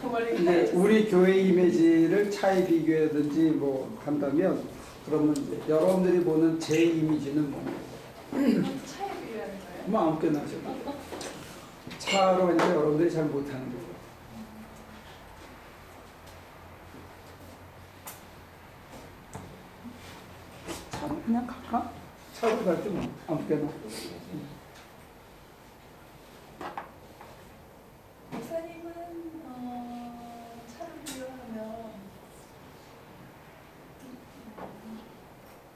근데 우리 교회 이미지를 차에 비교하든지 뭐 한다면 그러면 이제 여러분들이 보는 제 이미지는 뭡니까? 차에 비유하는 거예요? 뭐 아무거나 하셔도 차로 이제 여러분들이 잘 못하는 거예요. 차로 그냥 갈까? 차로 갈때 뭐 아무거나. 목사님은 차를 비유하면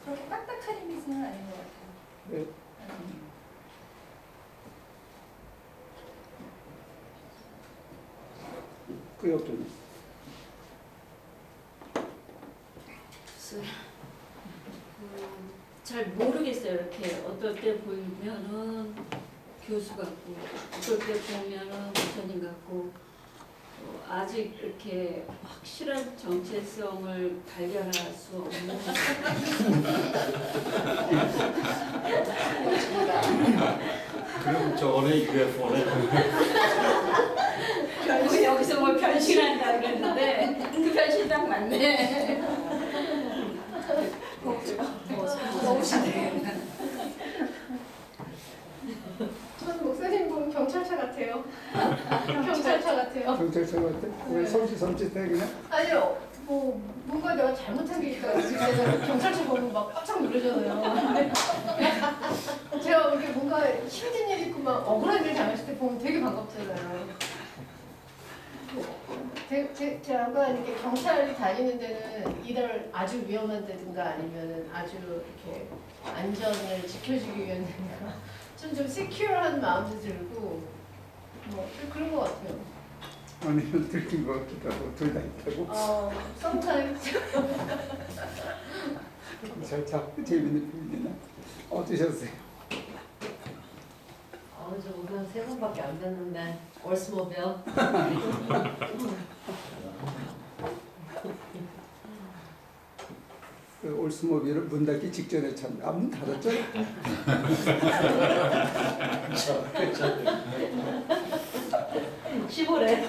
그렇게 딱딱한 이미지는 아닌 것 같아요. 네. 그 옆에는 잘 모르겠어요. 이렇게 어떨 때 보면은 교수 같고 어떨 때 보면은 목사님 같고 아직 이렇게 확실한 정체성을 발견할 수 없는 그럼 저번에 UFO네. 여기서 뭐 변신한다 그랬는데 그 변신 딱 맞네. 저는 목사님 보면 경찰차 같아요. 경찰차 같아요. 경찰차 같아? 왜 섬찟해 그냥? 아니요, 뭐 뭔가 내가 잘못한 게 있다고 그래서 경찰차 보면 막 깜짝 놀라잖아요. 제가 이렇게 뭔가 힘든 일 있고 막 억울한 일 당했을 때 보면 되게 반갑잖아요. 제가 이렇게 경찰이 다니는 데는 이들 아주 위험한 데든가 아니면은 아주 이렇게 안전을 지켜주기 위한데인가 좀 시큐어한 마음도 들고 뭐 좀 그런 것 같아요. 아니면 들킨 것 같기도 하고 둘 다 있다고? sometimes. 경찰차 재밌는 표현이나 어떠셨어요? 저 우선 3번밖에 안 됐는데 올스모빌. 그 올스모빌을 문 닫기 직전에 참 문 닫았죠? 시골에.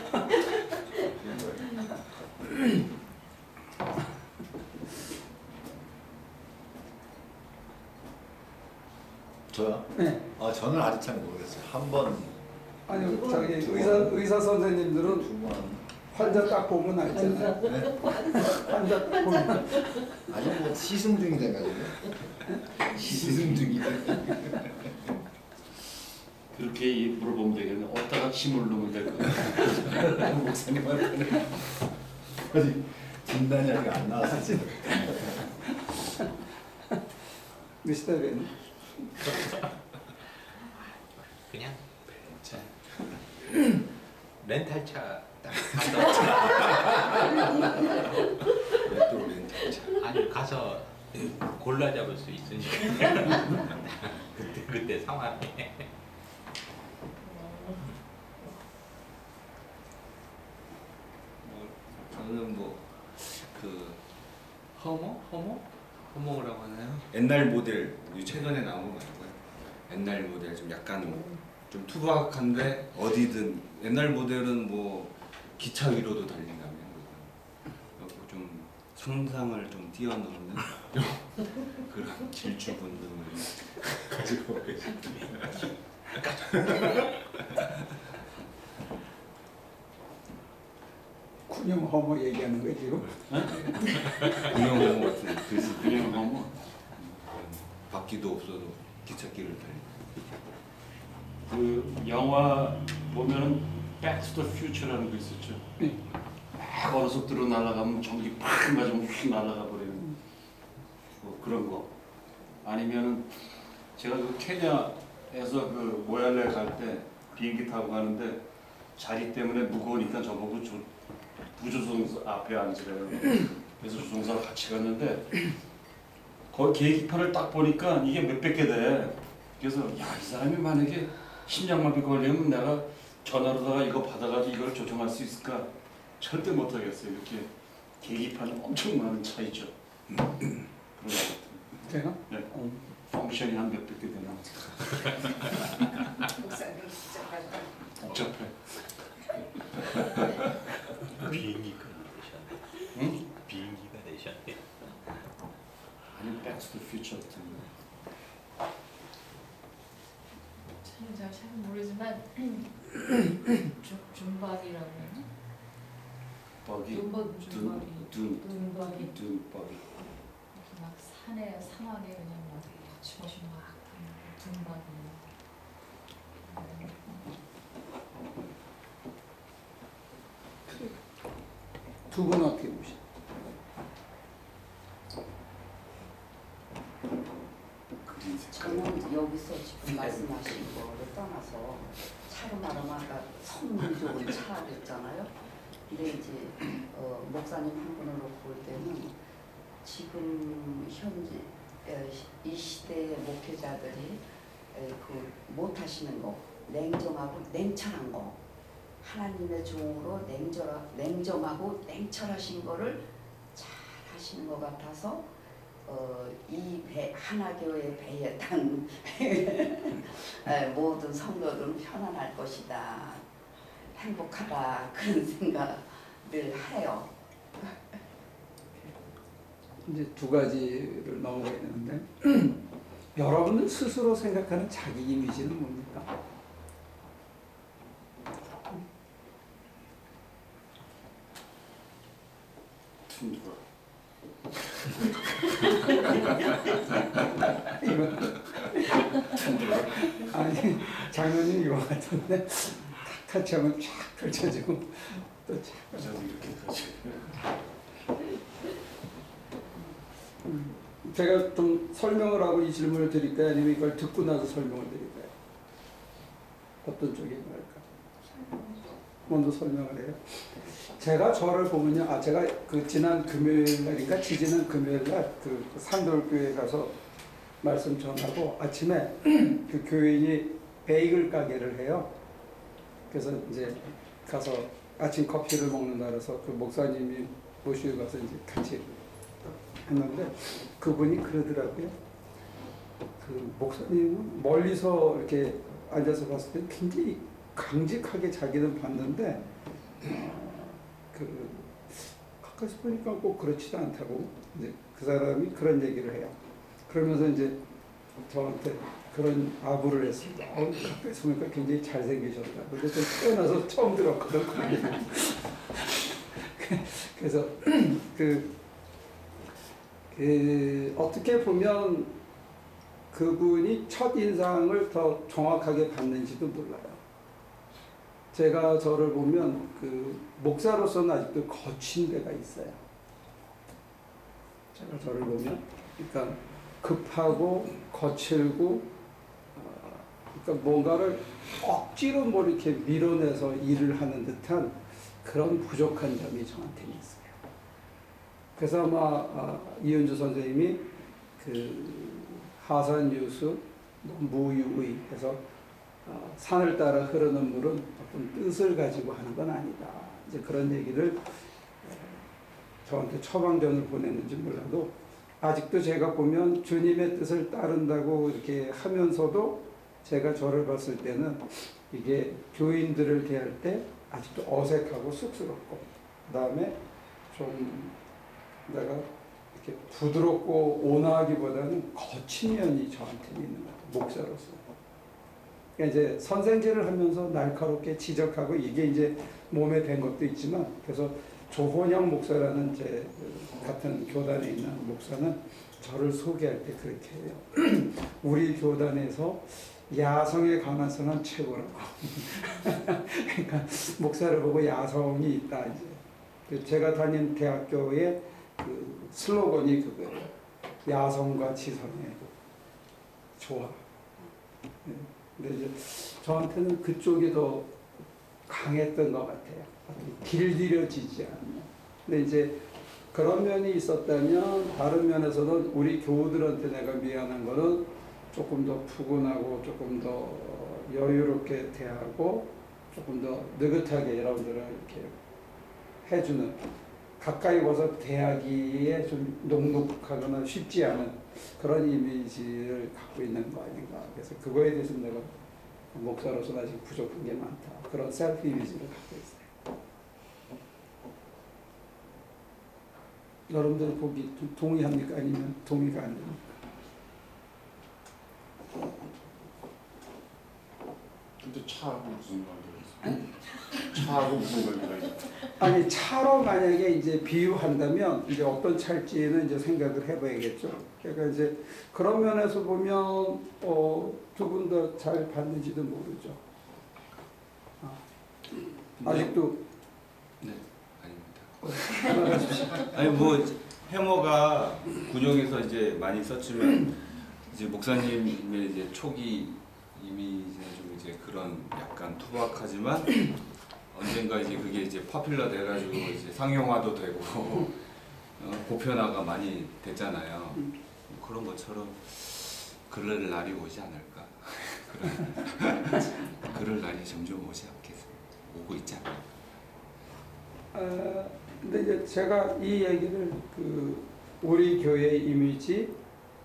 저요? 네. 저는 아직 잘 모르겠어요. 한 번, 아니 저기 두 의사 선생님들은 두 번. 환자 딱 보면 알잖아요. 네? 환자 딱 보면 아니 뭐 시승 중이 돼가지고. 시승 중이 돼. 그렇게 물어보면 되겠네. 어디다가 침을 넣으면 될까? 목사님한테는 아직 진단이 아직 안 나왔어요. 몇 시대는 그냥 렌탈차 딱 또 렌탈차. 아니 가서 골라 잡을 수 있으니까 그때 상황에 저는 그 허모라고 하나요? 옛날 모델 최근에 나온 거 말고요. 옛날 모델 좀 약간 좀 투박한데 어디든 옛날 모델은 뭐 기차 위로도 달린다면 그리고 좀 상상을 좀 뛰어넘는 그런 질주 본능을 가지고 계십니다. 군용 허모 얘기하는 거예요 지금? 군용 호모 같은 글씨 그냥 뭐 바퀴도 없어도 기찻길을 달리는. 그 영화 보면은 백투더 퓨처라는 거 있었죠. 네. 막 어느 속도로 날아가면 전기 팍 맞으면 휙 날아가 버리는 뭐 그런 거. 아니면은 제가 그 케냐에서 그 모얄레 갈 때 비행기 타고 가는데 자리 때문에 무거우니까 저보고 부조종사 앞에 앉으래요. 그래서 조종사랑 같이 갔는데 거기 계기판을 딱 보니까 이게 몇백 개 돼. 그래서 야, 이 사람이 만약에 심장마비 걸리면 내가 전화로다가 이거 받아가지고 이걸 조정할 수 있을까? 절대 못하겠어요. 이렇게 계기판이 엄청 많은 차이죠. 그런 것 같아요. 제가? 네. 펑션이 한 몇백 개 되나? 목사님 진짜 복잡해. 저는 잘 모르지만 줌박이라고 해요. 버기 줌박 줌박이 둔 줌박이 버기. 이렇게 막 산에 사막에 그냥 막 거침없이 막 줌박이. 두 분은 어떻게 보시나요? 저는 여기서 지금 말씀하신 거를 떠나서 차로 말하면 아까 성문적으로 차였잖아요. 근데 이제 목사님 한 분을 놓고 볼 때는 지금 현재 이 시대의 목회자들이 그 못하시는 거, 냉정하고 냉철한 거, 하나님의 종으로 냉정하고 냉철하신 거를 잘 하시는 것 같아서 이 하나교회 배에 탄 모든 성도들은 편안할 것이다, 행복하다, 그런 생각을 해요. 이제 두 가지를 넘어가야 되는데 여러분들 스스로 생각하는 자기 이미지는 뭡니까? 툰드라. 아니 장면이 이와 같은데 같이 하면 쫙 펼쳐지고 또 쫙. 저도 이렇게 하지. 제가 좀 설명을 하고 이 질문을 드릴까요? 아니면 이걸 듣고 나서 설명을 드릴까요? 어떤 쪽이 나을까? 먼저 설명을 해요. 제가 저를 보면요, 제가 그 지난 금요일 날인가 지지난 금요일 날 그 산돌교회 가서 말씀 전하고 아침에 그 교인이 베이글 가게를 해요. 그래서 이제 가서 아침 커피를 먹는다 그래서 그 목사님이 모시고 가서 이제 같이 했는데 그분이 그러더라고요. 그 목사님은 멀리서 이렇게 앉아서 봤을 때 굉장히 강직하게 자기는 봤는데 그 가까이서 보니까 꼭 그렇지도 않다고 이제 그 사람이 그런 얘기를 해요. 그러면서 이제 저한테 그런 아부를 했습니다. 가까이서 보니까 굉장히 잘생기셨다. 근데 좀 태어나서 처음 들었거든. 그래서 어떻게 보면 그분이 첫 인상을 더 정확하게 봤는지도 몰라요. 제가 저를 보면 그 목사로서는 아직도 거친 데가 있어요. 제가 저를 보면, 그러니까 급하고 거칠고, 그러니까 뭔가를 억지로 뭐 이렇게 밀어내서 일을 하는 듯한 그런 부족한 점이 저한테는 있어요. 그래서 아마 이은주 선생님이 그 하산유수 무유의 해서 산을 따라 흐르는 물은 어떤 뜻을 가지고 하는 건 아니다. 이제 그런 얘기를 저한테 처방전을 보냈는지 몰라도 아직도 제가 보면 주님의 뜻을 따른다고 이렇게 하면서도 제가 저를 봤을 때는 이게 교인들을 대할 때 아직도 어색하고 쑥스럽고 그다음에 좀 내가 이렇게 부드럽고 온화하기보다는 거친 면이 저한테는 있는 것 같아요. 목사로서. 그러니까 이제 선생제를 하면서 날카롭게 지적하고 이게 이제 몸에 밴 것도 있지만 그래서 조원영 목사라는 제 같은 교단에 있는 목사는 저를 소개할 때 그렇게 해요. 우리 교단에서 야성의 강한성은 최고라고. 그러니까 목사를 보고 야성이 있다 이제. 제가 다닌 대학교의 그 슬로건이 그거예요. 야성과 지성의 조화. 근데 이제 저한테는 그쪽이 더 강했던 것 같아요. 길들여지지 않는. 근데 이제 그런 면이 있었다면 다른 면에서는 우리 교우들한테 내가 미안한 거는 조금 더 푸근하고 조금 더 여유롭게 대하고 조금 더 느긋하게 여러분들을 이렇게 해주는 가까이 와서 대하기에 좀 녹록하거나 쉽지 않은 그런 이미지를 갖고 있는 거 아닌가. 그래서 그거에 대해서 내가 목사로서 아직 부족한 게 많다. 그런 셀프 이미지를 갖고 있어요. 여러분들 보기 좀 동의합니까? 아니면 동의가 안 됩니까? 차하고 무슨 관계가 있어? 차하고 무슨 관계가 있어? 아니 차로 만약에 이제 비유한다면 이제 어떤 차일지는 이제 생각을 해봐야겠죠. 그러니까 이제 그런 면에서 보면 두 분 다 잘 봤는지도 모르죠. 아직도 네, 아닙니다. 아니 뭐 해머가 군용에서 이제 많이 썼지만 이제 목사님의 이제 초기 이미지는 좀 이제 그런 약간 투박하지만 언젠가 이제 그게 이제 파퓰러 돼가지고 이제 상용화도 되고 보편화가 많이 됐잖아요. 그런 것처럼 그럴 날이 오지 않을까. 그럴 날이 점점 오지 않겠습니까? 오고 있지 않을까. 근데 이제 제가 이 얘기를 우리 교회의 이미지,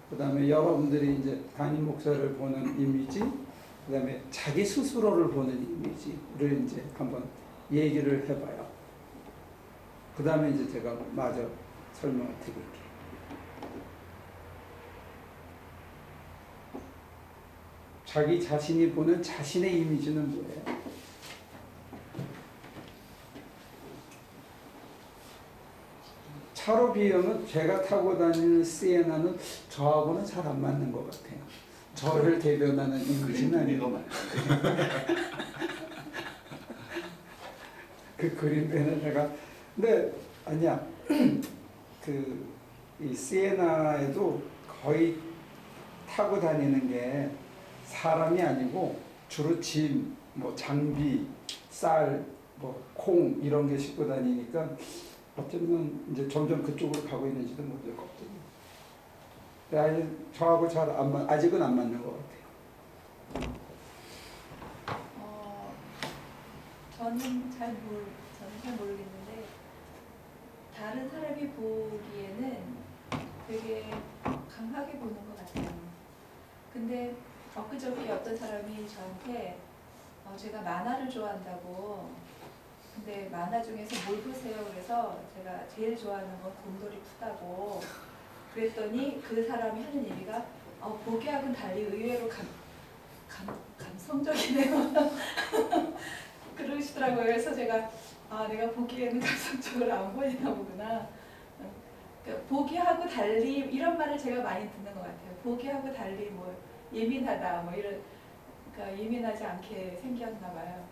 그다음에 여러분들이 이제 담임 목사를 보는 이미지, 그다음에 자기 스스로를 보는 이미지를 이제 한번 얘기를 해봐요. 그다음에 이제 제가 마저 설명을 드릴게요. 자기 자신이 보는 자신의 이미지는 뭐예요? 차로 비유하면 제가 타고 다니는 시에나는 저하고는 잘 안 맞는 것 같아요. 저를 대변하는 이미지는 아니고 그 그림에는 내가 근데 아니야 이 시에나에도 거의 타고 다니는 게 사람이 아니고 주로 짐, 뭐 장비, 쌀, 뭐 콩 이런 게 싣고 다니니까 어쩌면 이제 점점 그쪽으로 가고 있는지도 모르겠거든요. 근데 저하고 잘 아직은 안 맞는 것 같아요. 저는 잘 모르겠는데 다른 사람이 보기에는 되게 강하게 보는 것 같아요. 근데 엊그저께 어떤 사람이 저한테 제가 만화를 좋아한다고, 근데 만화 중에서 뭘 보세요? 그래서 제가 제일 좋아하는 건 곰돌이 푸다고 그랬더니 그 사람이 하는 얘기가 보기하고는 달리 의외로 감성적이네요. 그러시더라고요. 그래서 제가 내가 보기에는 감성적으로 안 보이나 보구나. 그러니까 보기하고 달리 이런 말을 제가 많이 듣는 것 같아요. 보기하고 달리 뭐 예민하다 뭐 이런, 그러니까 예민하지 않게 생겼나 봐요.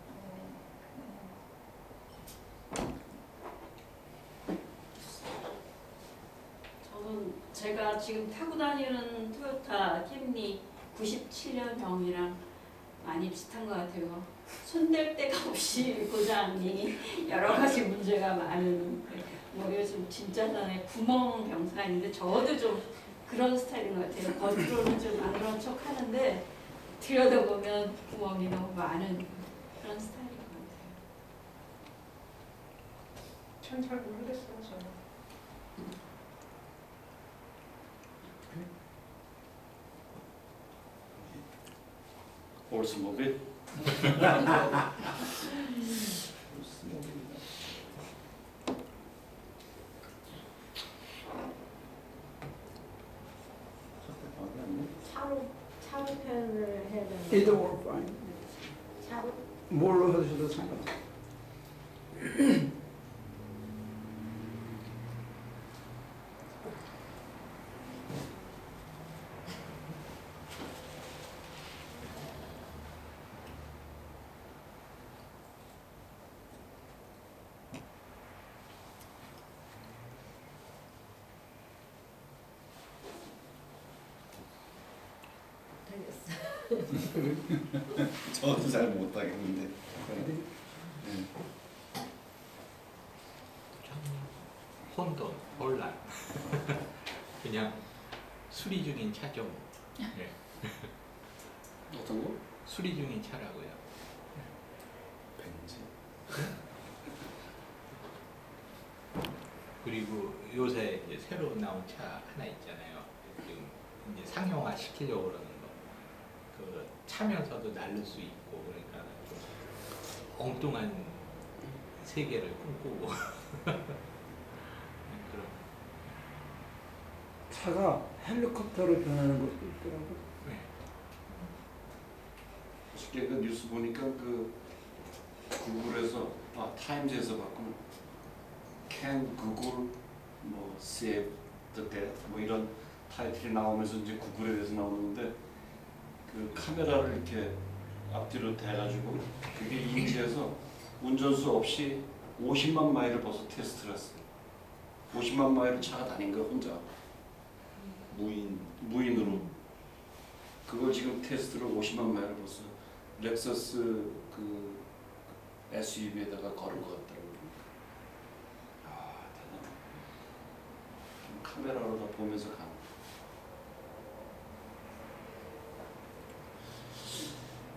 저는 제가 지금 타고 다니는 토요타 캠리 97년형이랑 많이 비슷한 것 같아요. 손댈 데가 없이 고장이 여러 가지 문제가 많은, 뭐 요즘 진짜단에 구멍 병사인데 저도 좀 그런 스타일인 것 같아요. 겉으로는 좀 안 그런 척 하는데 들여다보면 구멍이 너무 많은 그런 스타일인 것 같아요. 전 잘 모르겠어요. 저는. 올스모빌? 차로 표현을 해야 되는 Either or fine. 차로? 뭘로 하셔도 상관없어요. 저도 잘 못하겠는데. 혼돈, 혼란. 그냥 수리 중인 차죠. 네. 어떤 거? 수리 중인 차라고요. 벤츠. 그리고 요새 이제 새로 나온 차 하나 있잖아요. 지금 이제 상용화 시키려고 그러는 거. 그 차면서도 날릴 수 있고 그러니까 좀 엉뚱한 세계를 꿈꾸고 그런. 차가 헬리콥터로 변하는 것도 있더라고. 네. 어저께 그 뉴스 보니까 그 구글에서 타임즈에서 봤구나. Can Google 뭐 save the dead 뭐 이런 타이틀이 나오면서 이제 구글에 대해서 나오는데 그 카메라를 이렇게 앞뒤로 대가지고 그게 인지해서 운전수 없이 50만 마일을 벌써 테스트를 했어요. 50만 마일을 차가 다닌 거 혼자 무인으로 그걸 지금 테스트를 50만 마일을 벌써 렉서스 그 SUV에다가 걸은 것 같더라고요. 대단하다. 카메라로 다 보면서 가는.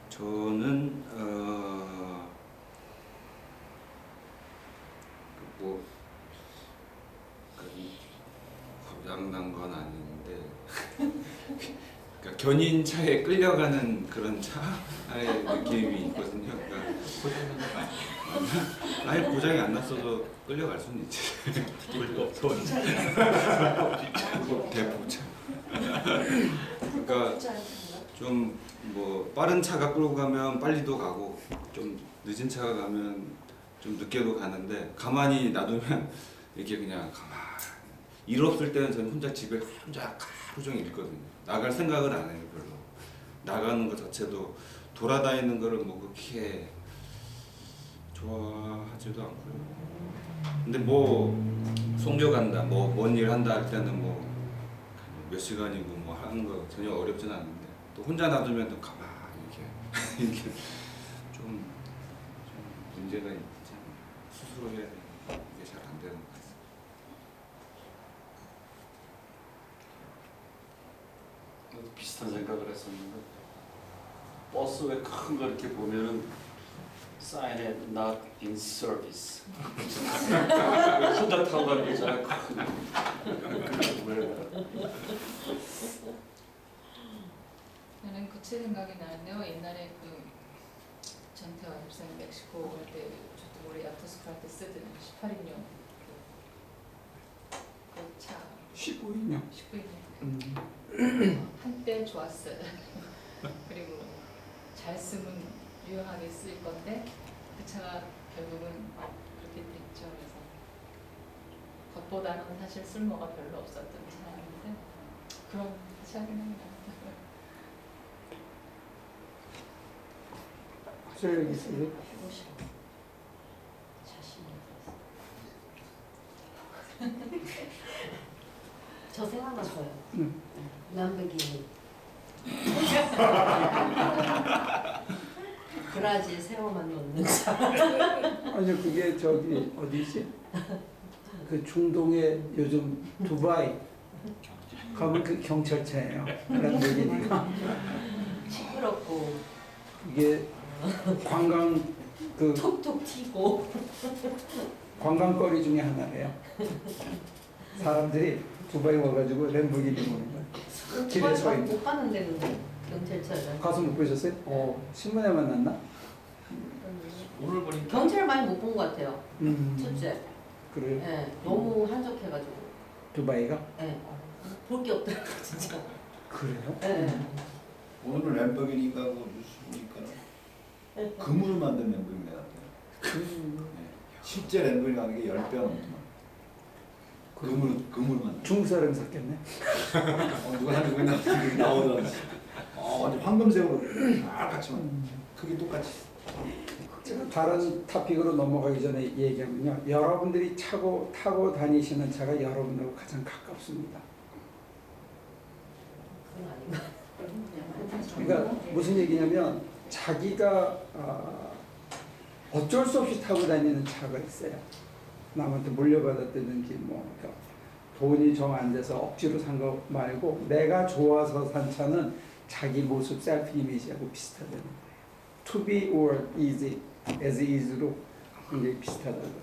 저는 뭐 고장난 건 아닌데 그러니까 견인차에 끌려가는 그런 차의 느낌이 있거든요. 그러니까 아예 고장이 안 났어도 끌려갈 수는 있지. 대포차. 그러니까 좀 뭐 빠른 차가 끌고 가면 빨리도 가고 좀 늦은 차가 가면 좀 늦게도 가는데 가만히 놔두면 이렇게 그냥 가만히 일 없을 때는 저는 혼자 집에 혼자 하루 종일 있거든요. 나갈 생각을 안 해요 별로. 나가는 것 자체도 돌아다니는 거를 뭐 그렇게 좋아하지도 않고요. 근데 뭐 송교 간다 뭐 뭔 일 한다 할 때는 뭐 몇 시간이고 뭐 하는 거 전혀 어렵진 않은데 또 혼자 놔두면 또 가만히 이렇게 이렇게 좀 문제가 있잖아요. 스스로 해야 되는 이게 잘 안 되는 것 같아요. 비슷한 생각을 했었는데 버스 왜 큰 거 이렇게 보면은 사인에 not in service 혼자 타고 가는 게 있잖아요. 나는 구체 생각이 나는데요. 옛날에 그 전태와 협상 멕시코 갈 때 저도 우리 아토스카 할 때 쓰던 18인용 그 차 15인용. 19인용 한때 좋았어요. 그리고 잘 쓰면 유용하게 쓰일 건데 그 차가 결국은 그렇게 됐죠. 그래서 겉보다는 사실 쓸모가 별로 없었던 차였는데 그런 차가 생각나요. 하실 얘기 있어요? 해보고 싶어. 자신이 없어서. 저 생각났어요. 남백이 브라질 새우만 넣는 차. 아니 그게 저기 어디지? 그 중동에 요즘 두바이 가면 그 경찰차예요. 람보르기니가. 시끄럽고 이게 관광 그 톡톡 튀고 관광거리 중에 하나래요. 사람들이 두바이 와가지고 램보르기니 보는 거예요. 길에 서 있고. 못 봤는데 근데 경찰차를 가서 못 보셨어요? 신문에만 났나? 오늘 보니까 경찰 많이 못 본 것 같아요. 첫째. 그래요? 네, 너무 한적해가지고. 두바이가? 네. 볼 게 없더라고 진짜. 그래요? 네. 오늘은 램버기니까 뭐 뉴스니까 금으로 만든 램버기니 같아요. 실제 램버기니 가는 게 10배 넘더만. 금으로 만든. 중국 사람 샀겠네. 누가 하는 거냐 나오더라고. 완전 황금색으로 같이 만. 크기 똑같이. 제가 다른 토픽으로 넘어가기 전에 얘기하면요. 여러분들이 타고 다니시는 차가 여러분하고 가장 가깝습니다. 그건 아닌가. 그러니까 무슨 얘기냐면 자기가 어쩔 수 없이 타고 다니는 차가 있어요. 남한테 물려받았다든지 뭐 그러니까 돈이 정 안 돼서 억지로 산 거 말고 내가 좋아서 산 차는 자기 모습 셀프 이미지하고 비슷하다는 거예요. To be or easy, as is로 굉장히 비슷하다는 거예요.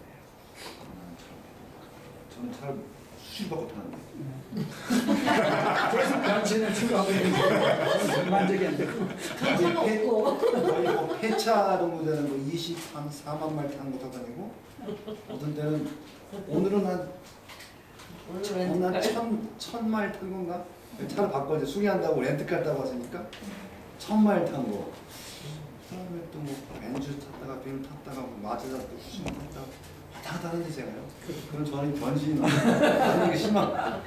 저는 잘 수십바퀴 타는데. 그래서 변신을 추가하고 있는 거예요. 만족이 안 되고. 거의 뭐 폐차 정도 되는 거 24만 마일 타는 것도 다니고 어떤 때는 오늘은 한 천 마일 탄 건가? 차를 바꿔 이제 수리한다고 렌트카 타고 왔으니까 1000마일 탄 거. 배를 탔다가 맞으다 또 후진했다가 왔다 갔다 하는데 제가요. 그럼 저는 변신이 하는 게 심한.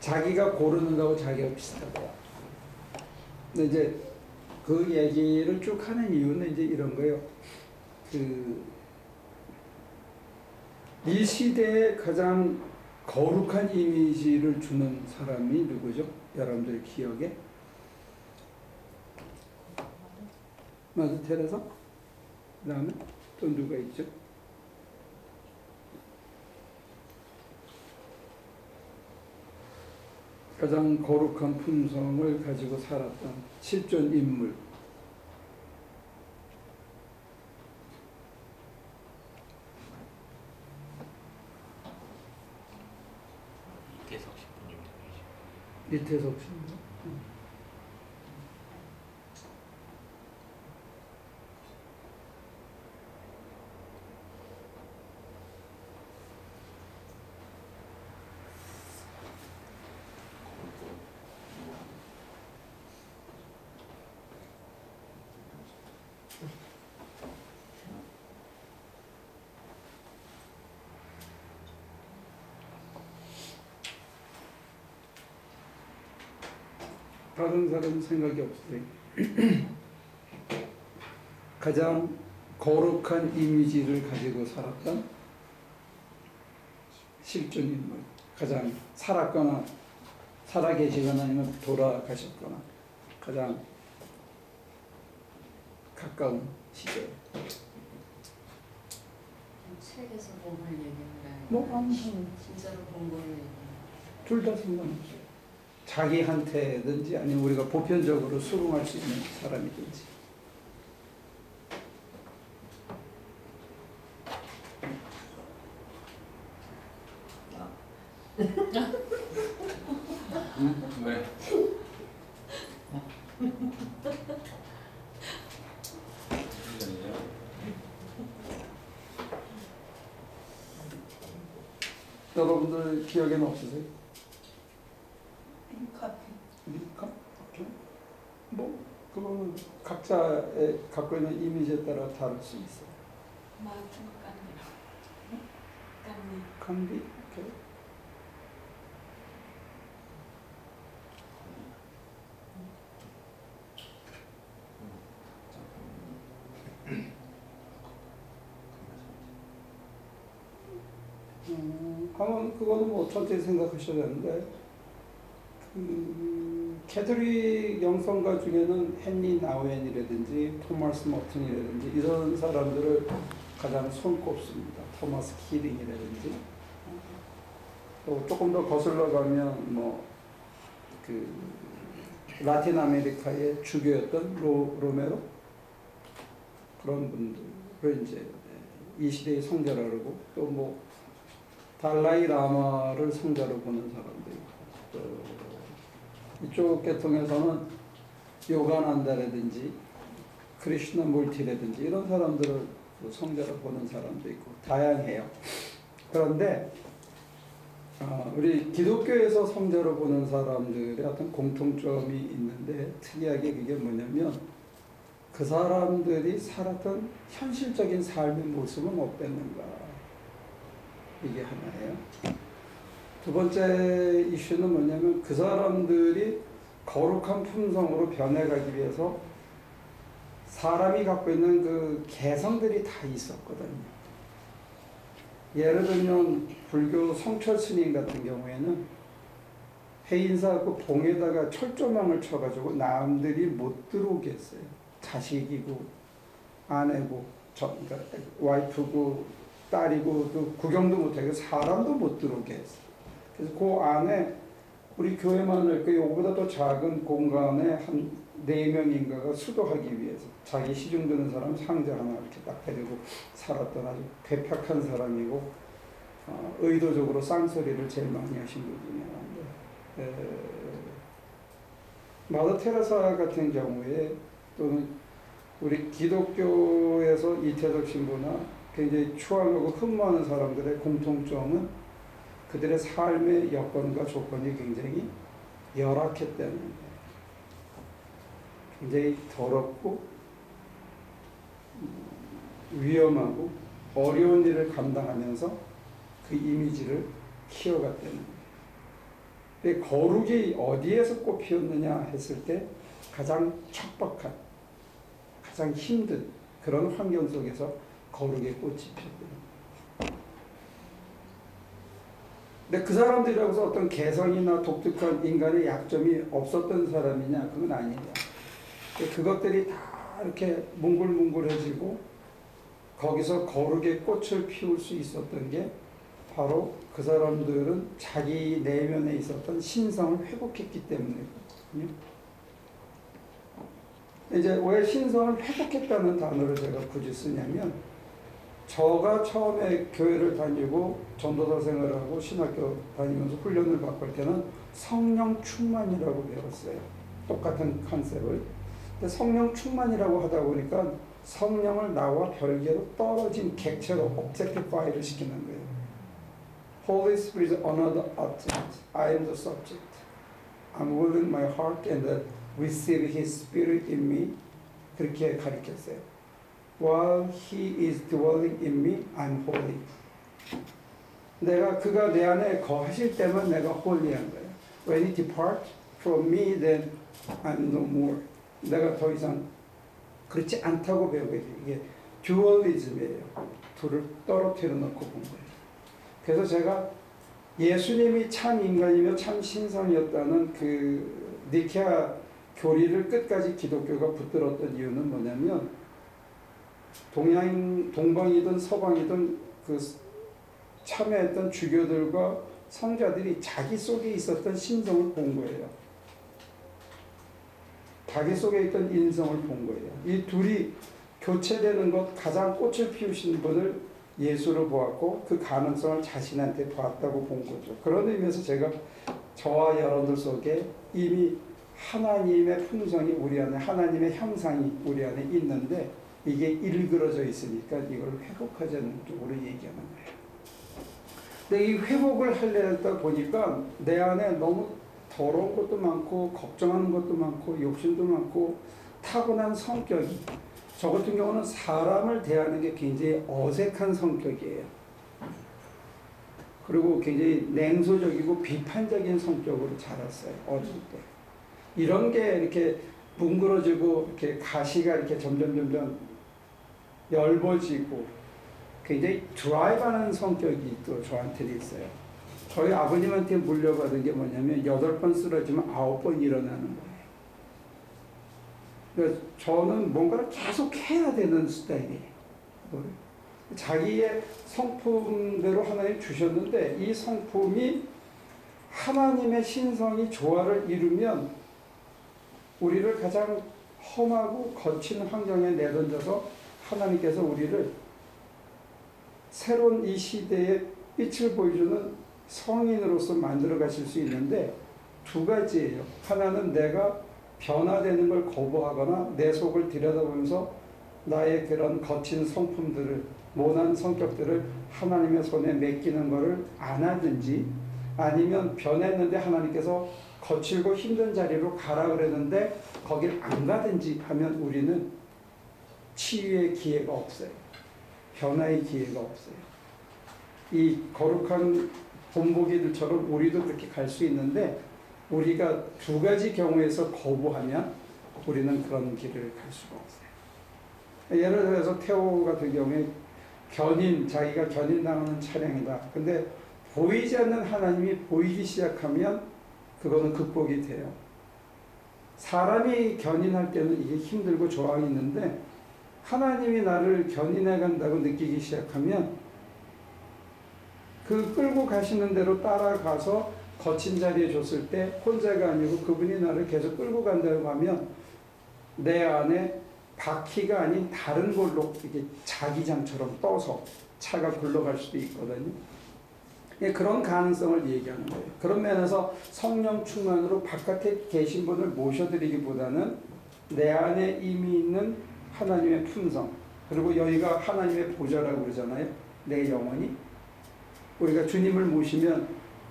자기가 고르는 거하고 자기가 비슷하다. 근데 이제 그 얘기를 쭉 하는 이유는 이제 이런 거예요. 이 시대에 가장 거룩한 이미지를 주는 사람이 누구죠? 여러분들 기억에? 마더 테레사? 그 다음에 또 누가 있죠? 가장 거룩한 품성을 가지고 살았던 실존 인물. 이태석 신부님 되시죠. 이태석 신부. 다른 사람 생각이 없어요. 가장 거룩한 이미지를 가지고 살았던 실존 인물. 가장 살았거나 살아계시거나 아니면 돌아가셨거나 가장 가까운 시절. 책에서 본 걸 얘기하나요? 뭐 아무 진짜로 본 거를 얘기하나요? 둘 다 상관없어요. 자기한테든지 아니면 우리가 보편적으로 수긍할 수 있는 사람이든지. 왜? 여러분들 기억에는 없으세요? 링컨. 링컨? 뭐 그거는 각자의 갖고 있는 이미지에 따라 다를 수 있어요. 마틴 깐디. 간디? 오케이. 한번 그거는 뭐 천천히 생각하셔야 되는데 캐톨릭 영성가 중에는 헨리 나우엔이라든지 토마스 머튼이라든지 이런 사람들을 가장 손꼽습니다. 토마스 키링이라든지 또 조금 더 거슬러 가면 뭐 라틴 아메리카의 주교였던 로메로 그런 분들을 이제 이 시대의 성자라 그러고 또 뭐 달라이 라마를 성자로 보는 사람도 있고 또 이쪽 계통에서는 요가난다라든지 크리슈나 몰티라든지 이런 사람들을 성자로 보는 사람도 있고 다양해요. 그런데 우리 기독교에서 성자로 보는 사람들의 어떤 공통점이 있는데 특이하게 그게 뭐냐면 그 사람들이 살았던 현실적인 삶의 모습은 어땠는가 이게 하나예요. 두 번째 이슈는 뭐냐면 그 사람들이 거룩한 품성으로 변해가기 위해서 사람이 갖고 있는 그 개성들이 다 있었거든요. 예를 들면 불교 성철 스님 같은 경우에는 해인사 그 봉에다가 철조망을 쳐가지고 남들이 못 들어오게 했어요. 자식이고 아내고 그러니까 와이프고 딸이고 또 구경도 못하고 사람도 못 들어오게 했어요. 그래서 그 안에 우리 교회만을 그 요거보다 더 작은 공간에 한 4명인가가 수도하기 위해서 자기 시중 드는 사람 상자 하나 이렇게 딱 데리고 살았던 아주 괴팍한 사람이고 의도적으로 쌍소리를 제일 많이 하신 분 중에 하나인데 마더 테레사 같은 경우에 또는 우리 기독교에서 이태석 신부나 굉장히 추앙하고 흠모하는 사람들의 공통점은 그들의 삶의 여건과 조건이 굉장히 열악했다는 거예요. 굉장히 더럽고 위험하고 어려운 일을 감당하면서 그 이미지를 키워갔다는 거예요. 근데 거룩이 어디에서 꽃 피웠느냐 했을 때 가장 척박한, 가장 힘든 그런 환경 속에서 거룩의 꽃이 피었거든요. 근데 그 사람들이라고 해서 어떤 개성이나 독특한 인간의 약점이 없었던 사람이냐? 그건 아니에요. 그것들이 다 이렇게 뭉글뭉글해지고 거기서 거룩의 꽃을 피울 수 있었던 게 바로 그 사람들은 자기 내면에 있었던 신성을 회복했기 때문이거든요. 이제 왜 신성을 회복했다는 단어를 제가 굳이 쓰냐면, 저가 처음에 교회를 다니고 전도사 생활하고 신학교 다니면서 훈련을 받고 할 때는 성령 충만이라고 배웠어요. 똑같은 컨셉을. 근데 성령 충만이라고 하다 보니까 성령을 나와 별개로 떨어진 객체로 objectify를 시키는 거예요. Holy Spirit is another object. I am the subject. I'm willing my heart and receive His Spirit in me. 그렇게 가르쳤어요. While He is dwelling in me, I'm holy. 그가 내 안에 거하실 때만 내가 holy한 거예요. When He depart from me, then I'm no more. 내가 더 이상 그렇지 않다고 배우게 돼요. 이게 듀얼리즘이에요. 둘을 떨어뜨려 놓고 본 거예요. 그래서 제가 예수님이 참 인간이며 참 신성이었다는 그 니케아 교리를 끝까지 기독교가 붙들었던 이유는 뭐냐면, 동방이든 서방이든 그 참여했던 주교들과 성자들이 자기 속에 있었던 신성을 본 거예요. 자기 속에 있던 인성을 본 거예요. 이 둘이 교체되는 것, 가장 꽃을 피우신 분을 예수로 보았고 그 가능성을 자신한테 보았다고 본 거죠. 그런 의미에서 제가 저와 여러분들 속에 이미 하나님의 품성이 우리 안에, 하나님의 형상이 우리 안에 있는데 이게 일그러져 있으니까 이걸 회복하자는 쪽으로 얘기하는 거예요. 근데 이 회복을 하려다 보니까 내 안에 너무 더러운 것도 많고 걱정하는 것도 많고 욕심도 많고 타고난 성격이, 저 같은 경우는 사람을 대하는 게 굉장히 어색한 성격이에요. 그리고 굉장히 냉소적이고 비판적인 성격으로 자랐어요. 어릴 때. 이런 게 이렇게 뭉그러지고 이렇게 가시가 이렇게 점점 얇아지고 굉장히 드라이브하는 성격이 또 저한테는 있어요. 저희 아버님한테 물려받은 게 뭐냐면 8번 쓰러지면 9번 일어나는 거예요. 그래서 저는 뭔가를 계속 해야 되는 스타일이에요. 자기의 성품대로 하나님 주셨는데 이 성품이 하나님의 신성이 조화를 이루면 우리를 가장 험하고 거친 환경에 내던져서 하나님께서 우리를 새로운 이 시대에 빛을 보여주는 성인으로서 만들어 가실 수 있는데 두 가지예요. 하나는 내가 변화되는 걸 거부하거나 내 속을 들여다보면서 나의 그런 거친 성품들을, 모난 성격들을 하나님의 손에 맡기는 것을 안 하든지, 아니면 변했는데 하나님께서 거칠고 힘든 자리로 가라 그랬는데 거길 안 가든지 하면 우리는 치유의 기회가 없어요. 변화의 기회가 없어요. 이 거룩한 본보기들처럼 우리도 그렇게 갈 수 있는데 우리가 두 가지 경우에서 거부하면 우리는 그런 길을 갈 수가 없어요. 예를 들어서 태호 같은 경우에 자기가 견인당하는 차량이다. 근데 보이지 않는 하나님이 보이기 시작하면 그거는 극복이 돼요. 사람이 견인할 때는 이게 힘들고 저항이 있는데 하나님이 나를 견인해 간다고 느끼기 시작하면 그 끌고 가시는 대로 따라가서 거친 자리에 줬을 때 혼자가 아니고 그분이 나를 계속 끌고 간다고 하면 내 안에 바퀴가 아닌 다른 걸로 이렇게 자기장처럼 떠서 차가 굴러갈 수도 있거든요. 그런 가능성을 얘기하는 거예요. 그런 면에서 성령 충만으로 바깥에 계신 분을 모셔드리기보다는 내 안에 이미 있는 하나님의 품성, 그리고 여기가 하나님의 보좌라고 그러잖아요. 내 영혼이. 우리가 주님을 모시면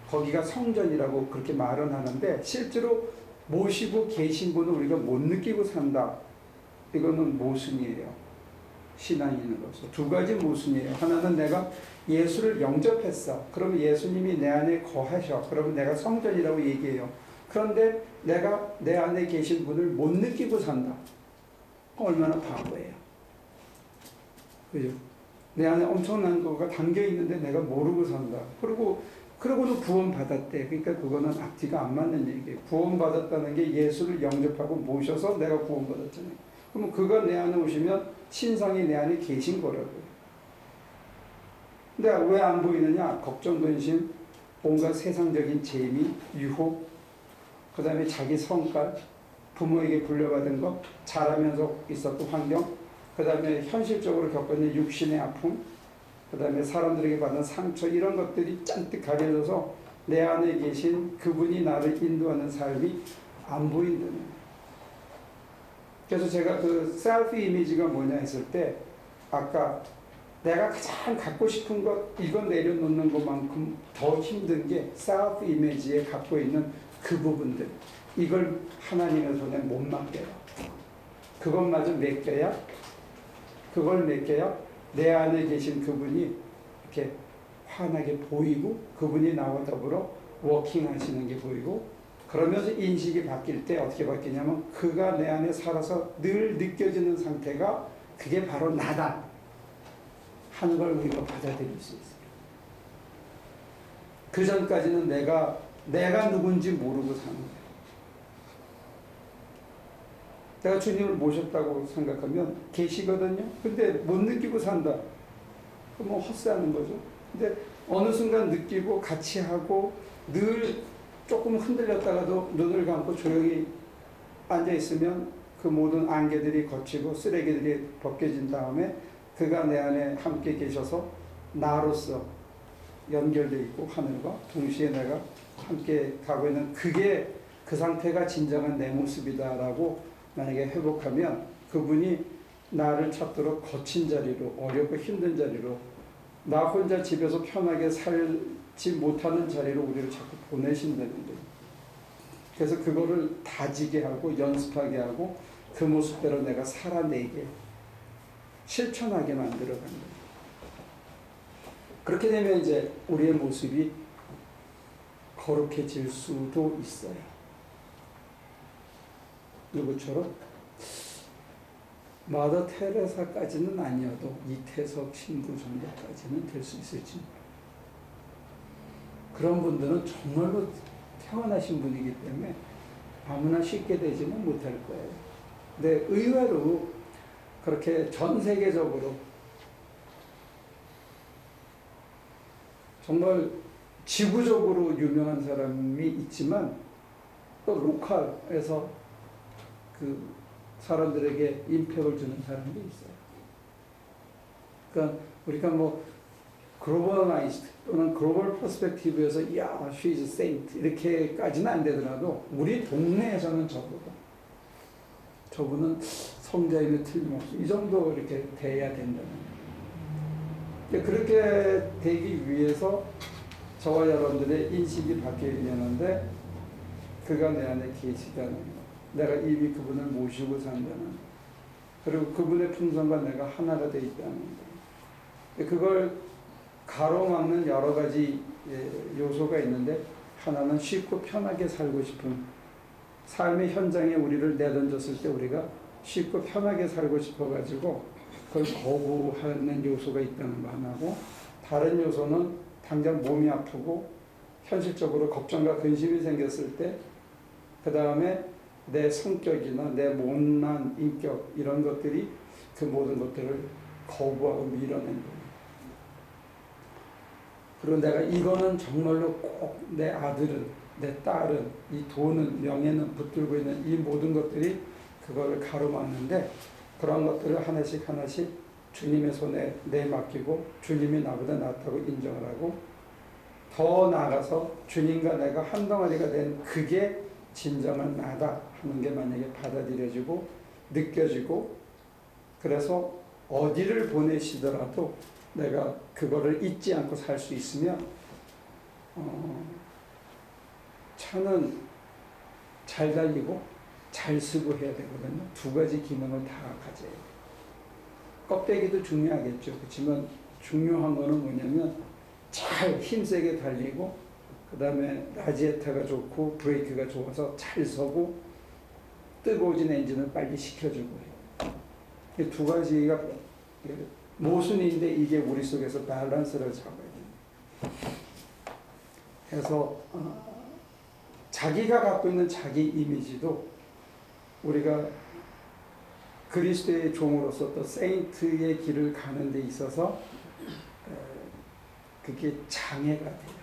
거기가 성전이라고 그렇게 말은 하는데 실제로 모시고 계신 분은 우리가 못 느끼고 산다. 이거는 모순이에요. 신앙인으로서 두 가지 모순이에요. 하나는 내가 예수를 영접했어. 그러면 예수님이 내 안에 거하셔. 그러면 내가 성전이라고 얘기해요. 그런데 내가 내 안에 계신 분을 못 느끼고 산다. 얼마나 바보예요. 그죠? 내 안에 엄청난 거가 담겨 있는데 내가 모르고 산다. 그러고는 구원 받았대. 그러니까 그거는 앞뒤가 안 맞는 얘기예요. 구원 받았다는 게 예수를 영접하고 모셔서 내가 구원 받았잖아요. 그러면 그가 내 안에 오시면 신성이 내 안에 계신 거라고요. 근데 왜 안 보이느냐? 걱정, 근심, 온갖 세상적인 재미, 유혹, 그 다음에 자기 성깔, 부모에게 불려받은 것, 자라면서 있었던 환경, 그 다음에 현실적으로 겪는 육신의 아픔, 그 다음에 사람들에게 받은 상처, 이런 것들이 잔뜩 가려져서 내 안에 계신 그분이 나를 인도하는 삶이 안 보인다는 거예요. 그래서 제가 그 셀프 이미지가 뭐냐 했을 때, 아까 내가 가장 갖고 싶은 것, 이건 내려놓는 것만큼 더 힘든 게 셀프 이미지에 갖고 있는 그 부분들. 이걸 하나님의 손에 못 맡겨요. 그것마저 맡겨야, 그걸 맡겨야 내 안에 계신 그분이 이렇게 환하게 보이고, 그분이 나와 더불어 워킹하시는 게 보이고, 그러면서 인식이 바뀔 때 어떻게 바뀌냐면, 그가 내 안에 살아서 늘 느껴지는 상태가 그게 바로 나다 하는 걸 우리가 받아들일 수 있어요. 그 전까지는 내가 누군지 모르고 사는 거예요. 내가 주님을 모셨다고 생각하면 계시거든요. 근데 못 느끼고 산다. 그럼 헛사하는 거죠. 근데 어느 순간 느끼고 같이 하고 늘 조금 흔들렸다가도 눈을 감고 조용히 앉아 있으면 그 모든 안개들이 걷히고 쓰레기들이 벗겨진 다음에 그가 내 안에 함께 계셔서 나로서 연결되어 있고 하늘과 동시에 내가 함께 가고 있는 그게 그 상태가 진정한 내 모습이다라고 만약에 회복하면 그분이 나를 찾도록 거친 자리로, 어렵고 힘든 자리로, 나 혼자 집에서 편하게 살지 못하는 자리로 우리를 자꾸 보내신다는 거예요. 그래서 그거를 다지게 하고 연습하게 하고 그 모습대로 내가 살아내게, 실천하게 만들어가는 거예요. 그렇게 되면 이제 우리의 모습이 거룩해질 수도 있어요. 누구처럼? 마더 테레사까지는 아니어도 이태석 신부 정도까지는 될 수 있을지. 그런 분들은 정말로 태어나신 분이기 때문에 아무나 쉽게 되지는 못할 거예요. 근데 의외로 그렇게 전 세계적으로 정말 지구적으로 유명한 사람이 있지만 또 로컬에서 그 사람들에게 임팩을 주는 사람도 있어요. 그러니까 우리가 뭐 글로벌라이즈드 또는 글로벌 퍼스펙티브에서 야, she's a saint 이렇게까지는 안 되더라도 우리 동네에서는 저분은 성자임에 틀림없이 이 정도 이렇게 돼야 된다는 거예요. 그렇게 되기 위해서 저와 여러분들의 인식이 바뀌어야 되는데 그가 내 안에 계시다는 거. 내가 이미 그분을 모시고 산다는, 그리고 그분의 풍성과 내가 하나가 되어 있다는 거. 그걸 가로막는 여러 가지 요소가 있는데, 하나는 쉽고 편하게 살고 싶은 삶의 현장에 우리를 내던졌을 때 우리가 쉽고 편하게 살고 싶어가지고 그걸 거부하는 요소가 있다는 거 하나고, 다른 요소는 당장 몸이 아프고 현실적으로 걱정과 근심이 생겼을 때, 그 다음에 내 성격이나 내 못난 인격 이런 것들이 그 모든 것들을 거부하고 밀어낸 거예요. 그리고 내가 이거는 정말로 꼭 내 아들은, 내 딸은, 이 돈은, 명예는 붙들고 있는 이 모든 것들이 그거를 가로막는데, 그런 것들을 하나씩 하나씩 주님의 손에 내맡기고 주님이 나보다 낫다고 인정을 하고, 더 나아가서 주님과 내가 한 덩어리가 된 그게 진정한 나다 하는 게 만약에 받아들여지고 느껴지고, 그래서 어디를 보내시더라도 내가 그거를 잊지 않고 살 수 있으면 차는 잘 달리고 잘 쓰고 해야 되거든요. 두 가지 기능을 다 가져야 돼요. 껍데기도 중요하겠죠. 그렇지만 중요한 거는 뭐냐면 잘 힘세게 달리고 그 다음에 라지에타가 좋고 브레이크가 좋아서 잘 서고 뜨거워진 엔진을 빨리 식혀주고 이 두 가지가 모순인데 이게 우리 속에서 밸런스를 잡아야 됩니다. 그래서 자기가 갖고 있는 자기 이미지도 우리가 그리스도의 종으로서 또 세인트의 길을 가는 데 있어서 그게 장애가 돼요.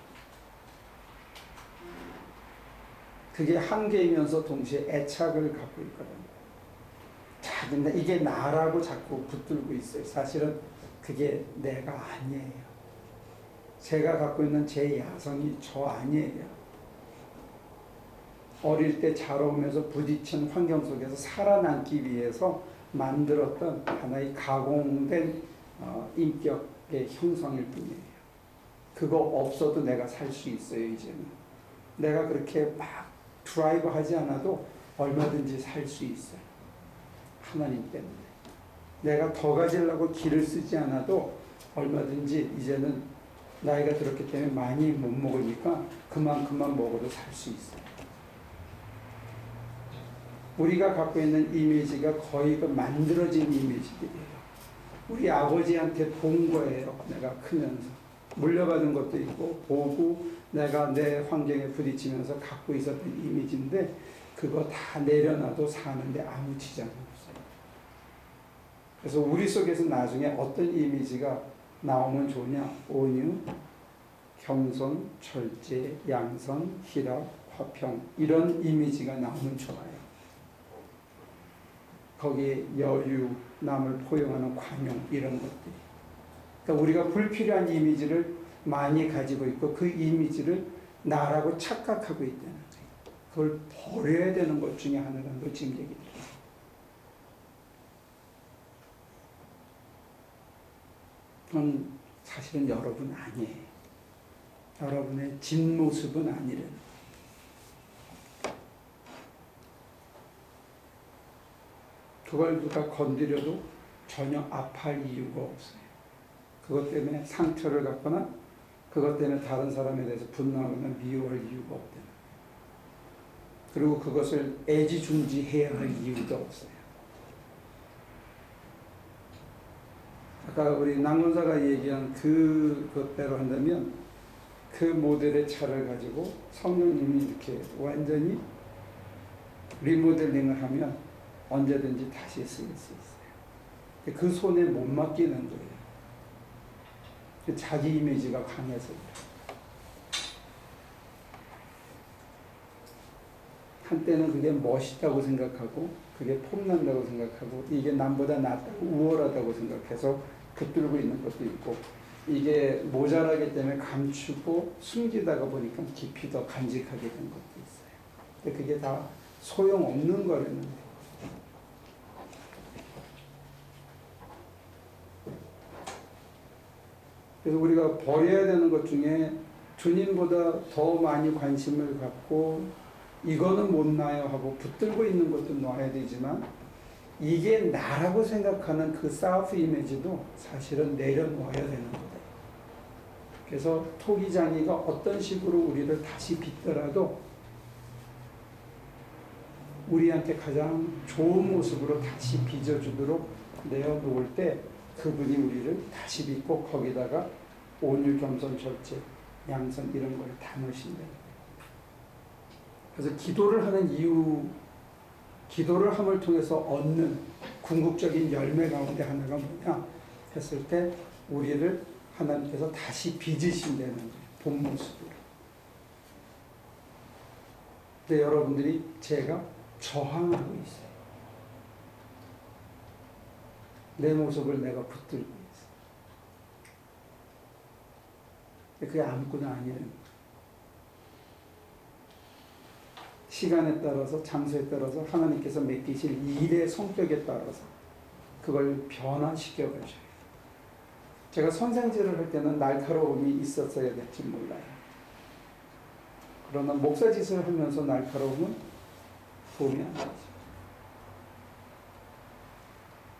그게 한계이면서 동시에 애착을 갖고 있거든요. 근데 이게 나라고 자꾸 붙들고 있어요. 사실은 그게 내가 아니에요. 제가 갖고 있는 제 야성이 저 아니에요. 어릴 때 자라오면서 부딪힌 환경 속에서 살아남기 위해서 만들었던 하나의 가공된 인격의 형성일 뿐이에요. 그거 없어도 내가 살 수 있어요. 이제는 내가 그렇게 막 드라이브 하지 않아도 얼마든지 살 수 있어요. 하나님 때문에 내가 더 가지려고 길을 쓰지 않아도 얼마든지 이제는 나이가 들었기 때문에 많이 못 먹으니까 그만큼만 먹어도 살 수 있어요. 우리가 갖고 있는 이미지가 거의 그 만들어진 이미지들이에요. 우리 아버지한테 본 거예요. 내가 크면서 물려받은 것도 있고 보고 내가 내 환경에 부딪히면서 갖고 있었던 이미지인데 그거 다 내려놔도 사는데 아무 지장이 없어요. 그래서 우리 속에서 나중에 어떤 이미지가 나오면 좋냐? 온유, 겸손, 절제, 양선, 희락, 화평 이런 이미지가 나오면 좋아요. 거기에 여유, 남을 포용하는 관용 이런 것들이. 그러니까 우리가 불필요한 이미지를 많이 가지고 있고 그 이미지를 나라고 착각하고 있다는 거예요. 그걸 버려야 되는 것 중에 하나가 지금 얘기 드려요. 그건 사실은 여러분 아니에요. 여러분의 진모습은 아니래요. 그걸 누가 건드려도 전혀 아파할 이유가 없어요. 그것 때문에 상처를 갖거나 그것 때문에 다른 사람에 대해서 분노하거나 미워할 이유가 없대요. 그리고 그것을 애지중지해야 할 이유도 없어요. 아까 우리 낭문사가 얘기한 그것대로 한다면 그 모델의 차를 가지고 성령님이 이렇게 완전히 리모델링을 하면 언제든지 다시 쓰일 수 있어요. 그 손에 못 맡기는 거예요. 자기 이미지가 강해서 한때는 그게 멋있다고 생각하고 그게 폼난다고 생각하고 이게 남보다 낫다고 우월하다고 생각해서 붙들고 있는 것도 있고 이게 모자라기 때문에 감추고 숨기다가 보니까 깊이 더 간직하게 된 것도 있어요. 근데 그게 다 소용없는 거라는 거예요. 그래서 우리가 버려야 되는 것 중에 주님보다 더 많이 관심을 갖고 이거는 못 놔요 하고 붙들고 있는 것도 놔야 되지만 이게 나라고 생각하는 그 셀프 이미지도 사실은 내려놓아야 되는 거예요. 그래서 토기장이가 어떤 식으로 우리를 다시 빚더라도 우리한테 가장 좋은 모습으로 다시 빚어주도록 내어놓을 때 그분이 우리를 다시 빚고 거기다가 온유, 겸손, 절제, 양선 이런 걸 담으신다. 그래서 기도를 하는 이유, 기도를 함을 통해서 얻는 궁극적인 열매 가운데 하나가 뭐냐 했을 때 우리를 하나님께서 다시 빚으신다는 거예요. 본 모습으로. 근데 여러분들이 제가 저항하고 있어요. 내 모습을 내가 붙들고 있어요. 그게 아무것도 아니에요. 시간에 따라서 장소에 따라서 하나님께서 맡기실 일의 성격에 따라서 그걸 변화시켜 가셔요. 제가 선생질을 할 때는 날카로움이 있었어야 될지 몰라요. 그러나 목사짓을 하면서 날카로움은 도움이 안 되죠.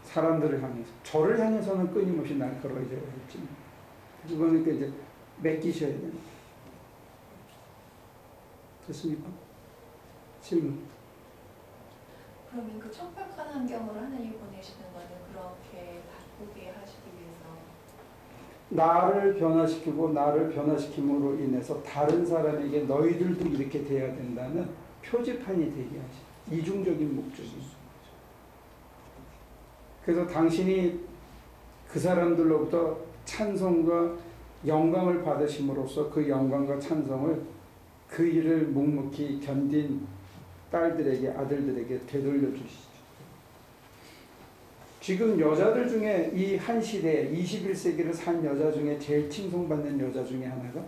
사람들을 향해서. 저를 향해서는 끊임없이 날카로워져야 했지만 그거는 이제 맡기셔야 됩니다. 됐습니까? 질문. 그러면 그 척박한 환경으로 하나님 보내시는 거는 그렇게 바꾸게 하시기 위해서 나를 변화시키고 나를 변화시킴으로 인해서 다른 사람에게 너희들도 이렇게 돼야 된다는 표지판이 되게 하시. 이중적인 목적이 있는 거죠. 그래서 당신이 그 사람들로부터 찬송과 영광을 받으심으로써 그 영광과 찬송을 그 일을 묵묵히 견딘 딸들에게 아들들에게 되돌려 주시죠. 지금 여자들 중에 이 한 시대에 21세기를 산 여자 중에 제일 칭송받는 여자 중에 하나가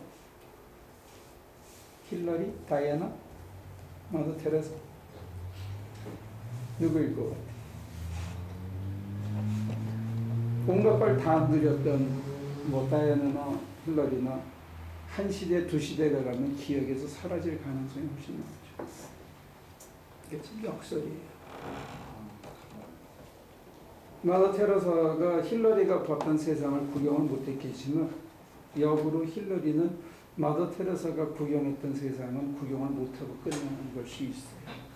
힐러리, 다이애나, 마더 테레사. 누구일 것 같아요? 온갖 걸 다 누렸던 뭐 다이애나나 힐러리나 한 시대, 두 시대가 가면 기억에서 사라질 가능성이 훨씬 많죠. 이게 참 역설이에요. 마더 테레사가 힐러리가 봤던 세상을 구경을 못했겠지만 역으로 힐러리는 마더 테레사가 구경했던 세상은 구경을 못하고 끝나는 걸 수 있어요.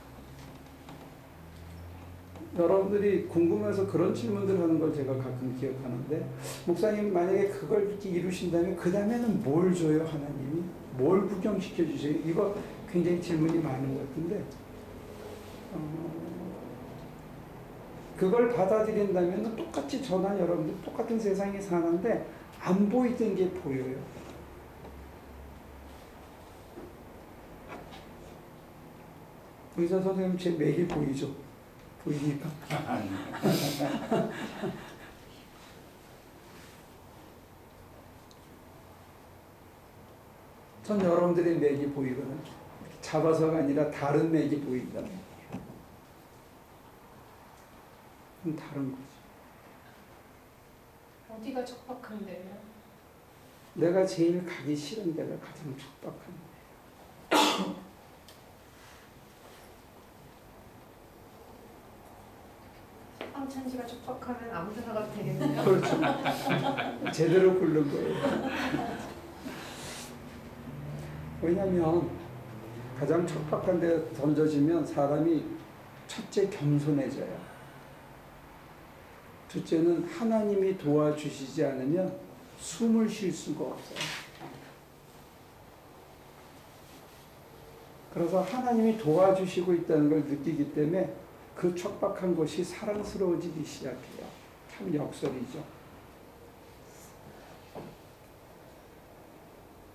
여러분들이 궁금해서 그런 질문들 하는 걸 제가 가끔 기억하는데 목사님 만약에 그걸 이렇게 이루신다면 그 다음에는 뭘 줘요 하나님이? 뭘 구경시켜 주세요? 이거 굉장히 질문이 많은 것 같은데 그걸 받아들인다면 똑같이 저나 여러분들 똑같은 세상에 사는데 안 보이던 게 보여요. 의사 선생님 제 맥이 보이죠? 보입니까? 전 여러분들의 맥이 보이거든요. 잡아서가 아니라 다른 맥이 보인다는 거예요. 다른 거죠. 어디가 척박한데요? 내가 제일 가기 싫은 데가 가장 척박한 데예요. 황천지가 척박하면 아무 데나 가도 되겠네요. 그렇죠. 제대로 고른 거예요. 왜냐하면 가장 척박한 데 던져지면 사람이 첫째 겸손해져요. 둘째는 하나님이 도와주시지 않으면 숨을 쉴 수가 없어요. 그래서 하나님이 도와주시고 있다는 걸 느끼기 때문에 그 척박한 곳이 사랑스러워지기 시작해요. 참 역설이죠.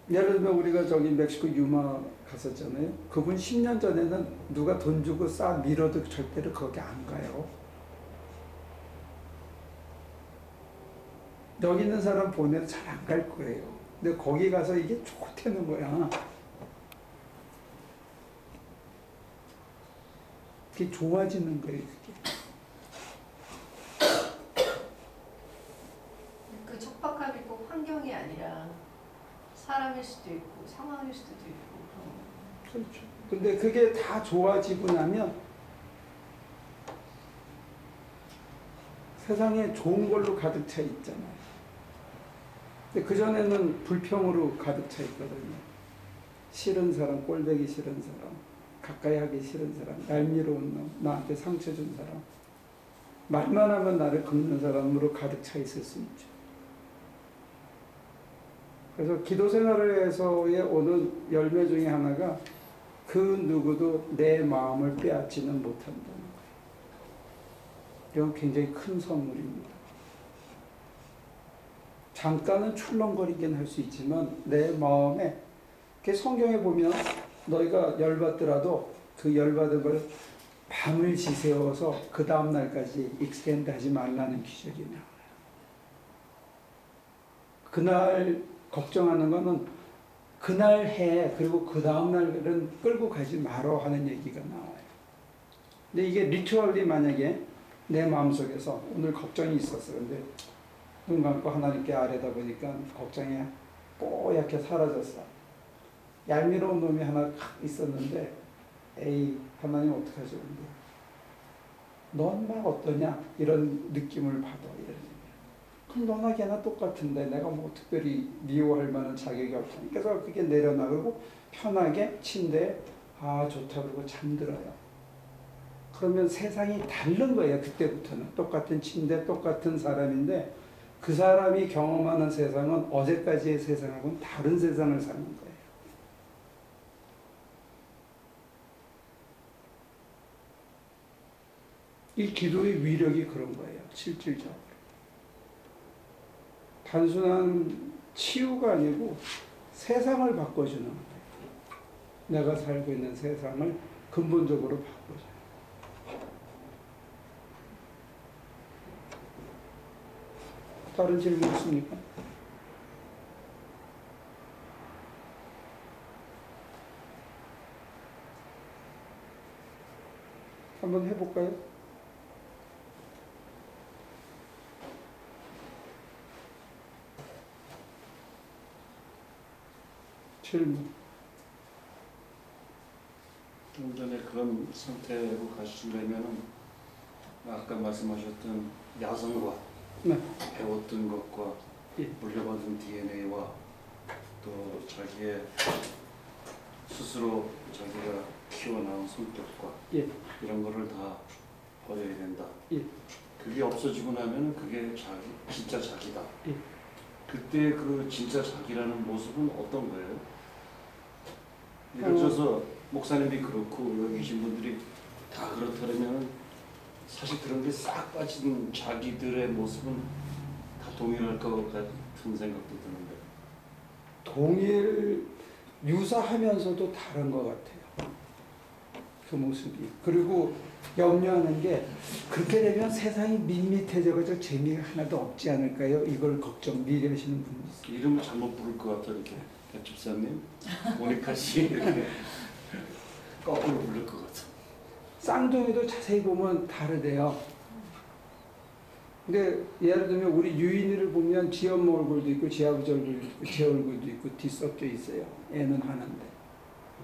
예를 들면 우리가 저기 멕시코 유마 갔었잖아요. 그분 10년 전에는 누가 돈 주고 싸 밀어도 절대로 거기 안 가요. 여기 있는 사람 보내도 잘 안 갈 거예요. 근데 거기 가서 이게 좋다는 거야. 그게 좋아지는 거예요, 그게. 그 척박함이 꼭 환경이 아니라 사람일 수도 있고 상황일 수도 있고. 그렇죠. 근데 그게 다 좋아지고 나면 세상에 좋은 걸로 가득 차 있잖아요. 근데 그전에는 불평으로 가득 차 있거든요. 싫은 사람, 꼴보기 싫은 사람, 가까이 하기 싫은 사람, 얄미로운 놈, 나한테 상처 준 사람, 말만 하면 나를 긁는 사람으로 가득 차 있을 수 있죠. 그래서 기도 생활에서의 오는 열매 중에 하나가 그 누구도 내 마음을 빼앗지는 못한다는 거예요. 이건 굉장히 큰 선물입니다. 잠깐은 출렁거리긴 할 수 있지만 내 마음에 성경에 보면 너희가 열받더라도 그 열받은 걸 밤을 지새워서 그 다음 날까지 익스텐드 하지 말라는 기적이 나와요. 그날 걱정하는 거는 그날 해, 그리고 그 다음 날은 끌고 가지 말어 하는 얘기가 나와요. 근데 이게 리추얼리 만약에 내 마음속에서 오늘 걱정이 있었어. 근데 눈 감고 하나님께 아뢰다 보니까 걱정이 뽀얗게 사라졌어. 얄미로운 놈이 하나 있었는데 에이 하나님 어떡하죠? 근데 넌 막 어떠냐 이런 느낌을 받아. 그럼 너나 걔나 똑같은데 내가 뭐 특별히 미워할 만한 자격이 없으니까 그래서 그게 내려놔가고 편하게 침대에 좋다 그러고 잠들어요. 그러면 세상이 다른 거예요. 그때부터는 똑같은 침대 똑같은 사람인데 그 사람이 경험하는 세상은 어제까지의 세상하고는 다른 세상을 사는 거예요. 이 기도의 위력이 그런 거예요. 실질적으로. 단순한 치유가 아니고 세상을 바꿔주는 거예요. 내가 살고 있는 세상을 근본적으로 바꿔줘요. 다른 질문 있습니까? 한번 해볼까요? 질문. 좀 전에 그런 상태로 가시려면은 아까 말씀하셨던 야성과 네. 배웠던 것과 예. 물려받은 DNA와 또 자기의 스스로 자기가 키워나온 성격과 예. 이런 거를 다 버려야 된다. 예. 그게 없어지고 나면 그게 자기, 진짜 자기다. 예. 그때 그 진짜 자기라는 모습은 어떤 거예요? 예를 들어서 목사님이 그렇고 여기 계신 분들이 다 그렇다면 사실 그런 게 싹 빠진 자기들의 모습은 다 동일할 것 같은 생각도 드는데. 동일 유사하면서도 다른 것 같아요. 그 모습이. 그리고 염려하는 게 그렇게 되면 세상이 밋밋해져가지고 재미가 하나도 없지 않을까요? 이걸 미래하시는 분이 있어요. 이름을 잘못 부를 것 같아 이렇게 집사님, 모니카 씨 이렇게 거꾸로 부를 것 같아. 쌍둥이도 자세히 보면 다르대요. 근데 예를 들면 우리 유인이를 보면 지 엄마 얼굴도 있고 지 아버지 얼굴도 있고 제 얼굴도 있고 뒤섞여 있어요. 애는 하나인데